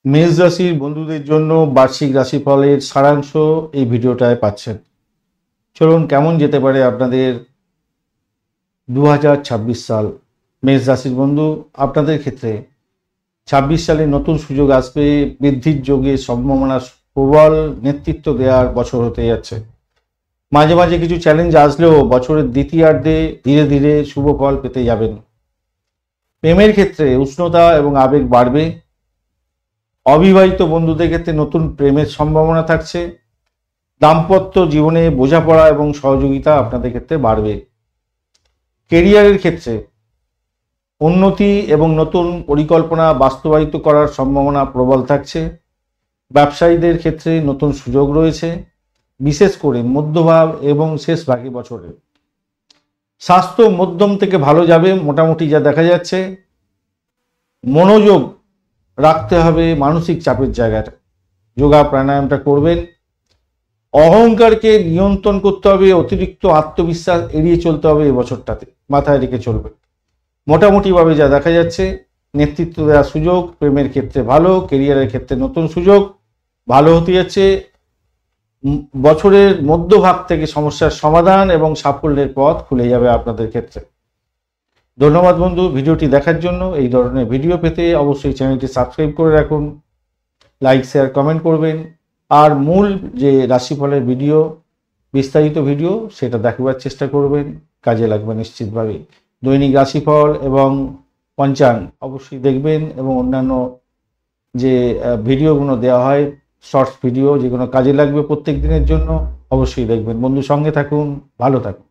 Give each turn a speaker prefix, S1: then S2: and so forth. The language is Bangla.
S1: মেষ রাশির বন্ধুদের জন্য বার্ষিক রাশিফলের সারাংশ এই ভিডিওটায় পাচ্ছেন। চলুন কেমন যেতে পারে আপনাদের 2026 সাল। মেষ রাশির বন্ধু, আপনাদের ক্ষেত্রে 26 সালে নতুন সুযোগ আসবে, বৃদ্ধির যোগে সম্ভাবনা প্রবল, নেতৃত্ব দেওয়ার বছর হতে যাচ্ছে। মাঝে মাঝে কিছু চ্যালেঞ্জ আসলেও বছরের দ্বিতীয়ার্ধে ধীরে ধীরে শুভ ফল পেতে যাবেন। প্রেমের ক্ষেত্রে উষ্ণতা এবং আবেগ বাড়বে। অবিবাহিত বন্ধুদের ক্ষেত্রে নতুন প্রেমের সম্ভাবনা থাকছে। দাম্পত্য জীবনে বোঝাপড়া এবং সহযোগিতা আপনাদের ক্ষেত্রে বাড়বে। কেরিয়ারের ক্ষেত্রে উন্নতি এবং নতুন পরিকল্পনা বাস্তবায়িত করার সম্ভাবনা প্রবল থাকছে। ব্যবসায়ীদের ক্ষেত্রে নতুন সুযোগ রয়েছে, বিশেষ করে মধ্যভাগ এবং শেষ ভাগে বছরে। স্বাস্থ্য মধ্যম থেকে ভালো যাবে, মোটামুটি যা দেখা যাচ্ছে। মনোযোগ রাখতে হবে মানসিক চাপের জায়গাটা, যোগা প্রাণায়ামটা করবেন। অহংকারকে নিয়ন্ত্রণ করতে হবে, অতিরিক্ত আত্মবিশ্বাস এড়িয়ে চলতে হবে এই বছরটাতে, মাথায় রেখে চলবে। মোটামুটিভাবে যা দেখা যাচ্ছে, নেতৃত্ব দেওয়ার সুযোগ, প্রেমের ক্ষেত্রে ভালো, কেরিয়ারের ক্ষেত্রে নতুন সুযোগ ভালো হতে যাচ্ছে। বছরের মধ্যভাগ থেকে সমস্যার সমাধান এবং সাফল্যের পথ খুলে যাবে আপনাদের ক্ষেত্রে। ধন্যবাদ বন্ধু ভিডিওটি দেখার জন্য। এই ধরনের ভিডিও পেতে অবশ্যই চ্যানেলটি সাবস্ক্রাইব করে রাখুন, লাইক শেয়ার কমেন্ট করবেন। আর মূল যে রাশিফলের ভিডিও, বিস্তারিত ভিডিও, সেটা দেখবার চেষ্টা করবেন, কাজে লাগবে নিশ্চিতভাবে। দৈনিক রাশিফল এবং পঞ্চাঙ্গ অবশ্যই দেখবেন, এবং অন্যান্য যে ভিডিওগুলো দেওয়া হয়, শর্টস ভিডিও, যেগুলো কাজে লাগবে প্রত্যেক দিনের জন্য, অবশ্যই দেখবেন। বন্ধু সঙ্গে থাকুন, ভালো থাকুন।